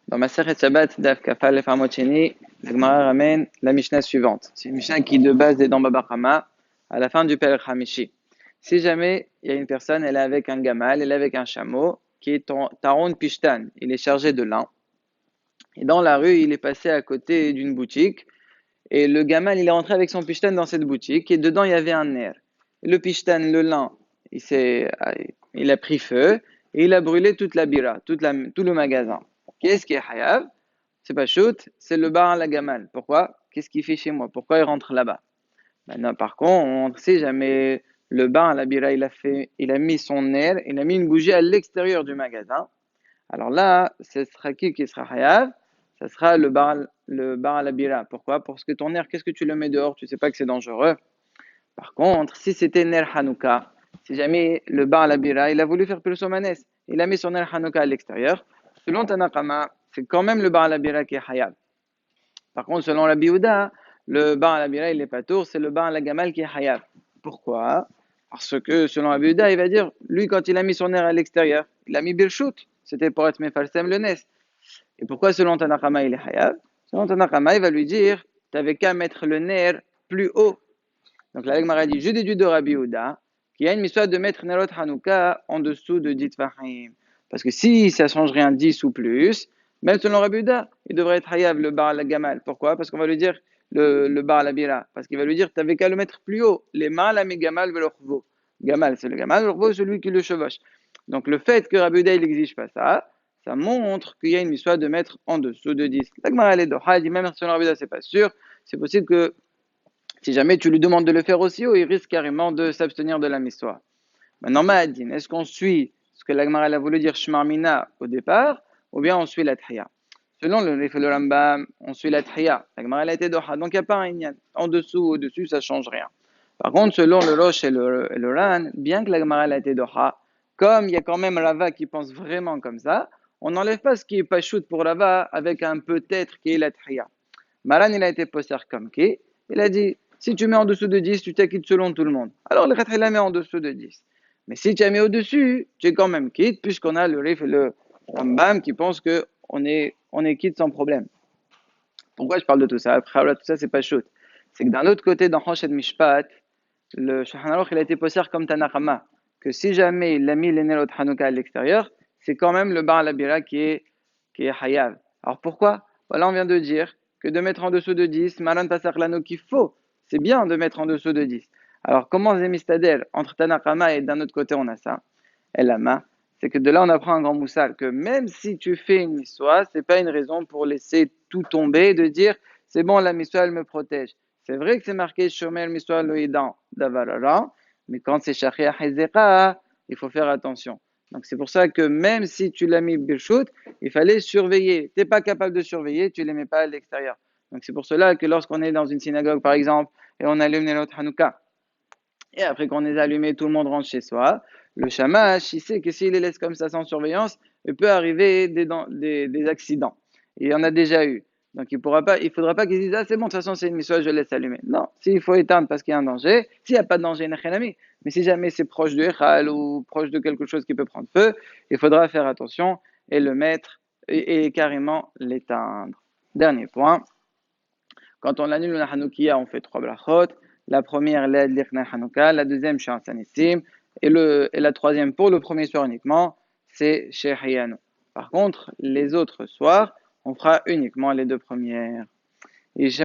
Dans ma Masechet Shabbat, Daf Kafal Lefarmocheni, la Gemara ramène la Mishnah suivante. C'est une Mishnah qui de base est dans Baba Kama, à la fin du Perek Hamishi. Si jamais il y a une personne, elle est avec un gamal, elle est avec un chameau, qui est Taron Pishtan, il est chargé de lin. Et dans la rue, il est passé à côté d'une boutique, et le gamal, il est rentré avec son Pishtan dans cette boutique, et dedans il y avait un nerf. Le Pishtan, le lin, il a pris feu, et il a brûlé toute la bira, tout le magasin. Qu'est-ce qui est hayav? C'est pas shoot, c'est le bar à la gamal. Pourquoi? Qu'est-ce qu'il fait chez moi? Pourquoi il rentre là-bas? Maintenant, par contre, si jamais le bar à la bira, il a mis son air, il a mis une bougie à l'extérieur du magasin. Alors là, ce sera qui sera hayav? Ça sera le bar à la bira. Pourquoi? Parce que ton air, qu'est-ce que tu le mets dehors? Tu sais pas que c'est dangereux. Par contre, si c'était ner Hanouka, si jamais le bar à la bira, il a voulu faire Pirsomanes, il a mis son ner Hanouka à l'extérieur, selon Tanakama, c'est quand même le bar à la bira qui est hayav. Par contre, selon la Biouda, le bar à la bira, il n'est pas tour, c'est le bar à la gamal qui est hayav. Pourquoi? Parce que selon la Biouda, il va dire, lui, quand il a mis son air à l'extérieur, il a mis Birshut, c'était pour être Mefalsem le Nes. Et pourquoi selon Tanakama, il est hayav? Selon Tanakama, il va lui dire, tu n'avais qu'à mettre le ner plus haut. Donc la Gemara dit, je déduis de Rabbi Yehuda qu'il y a une mission de mettre Nerot Hanouka en dessous de 10 Fahim. Parce que si ça change rien 10 ou plus, même selon Rabbi Yehuda, il devrait être Hayav le bar à la Gamal. Pourquoi? Parce qu'on va lui dire le bar à la Bira. Parce qu'il va lui dire, tu n'avais qu'à le mettre plus haut. Les mains, la Gamal, Velorvo. Gamal, c'est le Gamal, Velorvo, celui qui le chevauche. Donc le fait que Rabbi Yehuda, il n'exige pas ça, ça montre qu'il y a une mission de mettre en dessous de 10. La Gemara, elle est d'Oha, elle dit même selon Rabbi Yehuda, c'est pas sûr. C'est possible que si jamais tu lui demandes de le faire aussi, il risque carrément de s'abstenir de la mitzvah. Maintenant, Ma'adin, est-ce qu'on suit ce que la Gemara a voulu dire Shmarmina au départ, ou bien on suit la Triya? Selon le Rif et le Rambam, on suit la Triya. La Gemara a été Doha, donc il n'y a pas un Inyan. En dessous ou au-dessus, ça ne change rien. Par contre, selon le Rosh et le Ran, bien que la Gemara a été Doha, comme il y a quand même Rava qui pense vraiment comme ça, on n'enlève pas ce qui est pas shoot pour Rava avec un peut-être qui est la Triya. Maran, il a été posé comme qui? Il a dit, si tu mets en dessous de 10, tu t'acquittes selon tout le monde. Alors le Khat, il la met en dessous de 10. Mais si tu as mis au-dessus, tu es quand même quitte, puisqu'on a le Rif et le Rambam qui pensent qu'on est quitte sans problème. Pourquoi je parle de tout ça? Après, tout ça, c'est pas chaud. C'est que d'un autre côté, dans Hoshed Mishpat, le Shulchan Aruch, il a été posé comme Tanakama, que si jamais il a mis les Nerot Hanouka à l'extérieur, c'est quand même le Bar Labira qui est Hayav. Alors pourquoi? Voilà, on vient de dire que de mettre en dessous de 10, Malan Tasaklano qu'il faut, c'est bien de mettre en dessous de 10. Alors comment Zemistader, entre Tanakama et d'un autre côté on a ça, et Lama, c'est que de là on apprend un grand moussal, que même si tu fais une miswa, c'est pas une raison pour laisser tout tomber, de dire c'est bon, la miswa elle me protège. C'est vrai que c'est marqué Shomer miswa loïdan davarara, mais quand c'est Shachia Hezeka, il faut faire attention. Donc c'est pour ça que même si tu l'as mis Birshut, il fallait surveiller. Tu n'es pas capable de surveiller, tu ne les mets pas à l'extérieur. Donc c'est pour cela que lorsqu'on est dans une synagogue par exemple, et on allume les notes Hanouka, et après qu'on les a allumés, tout le monde rentre chez soi, le shamash, il sait que s'il les laisse comme ça sans surveillance, il peut arriver des accidents. Et il y en a déjà eu. Donc il ne faudra pas qu'ils disent ah c'est bon de toute façon c'est une mission je laisse allumer. Non, s'il faut éteindre parce qu'il y a un danger, s'il n'y a pas de danger nechenami, mais si jamais c'est proche du echal ou proche de quelque chose qui peut prendre feu, il faudra faire attention et le mettre et carrément l'éteindre. Dernier point, quand on annule le Hanoukia, on fait trois brachot. La première, l'aide l'Ichna Hanouka. La deuxième, chez Sanissim. Et la troisième, pour le premier soir uniquement, c'est chez Hayanu. Par contre, les autres soirs, on fera uniquement les deux premières. Et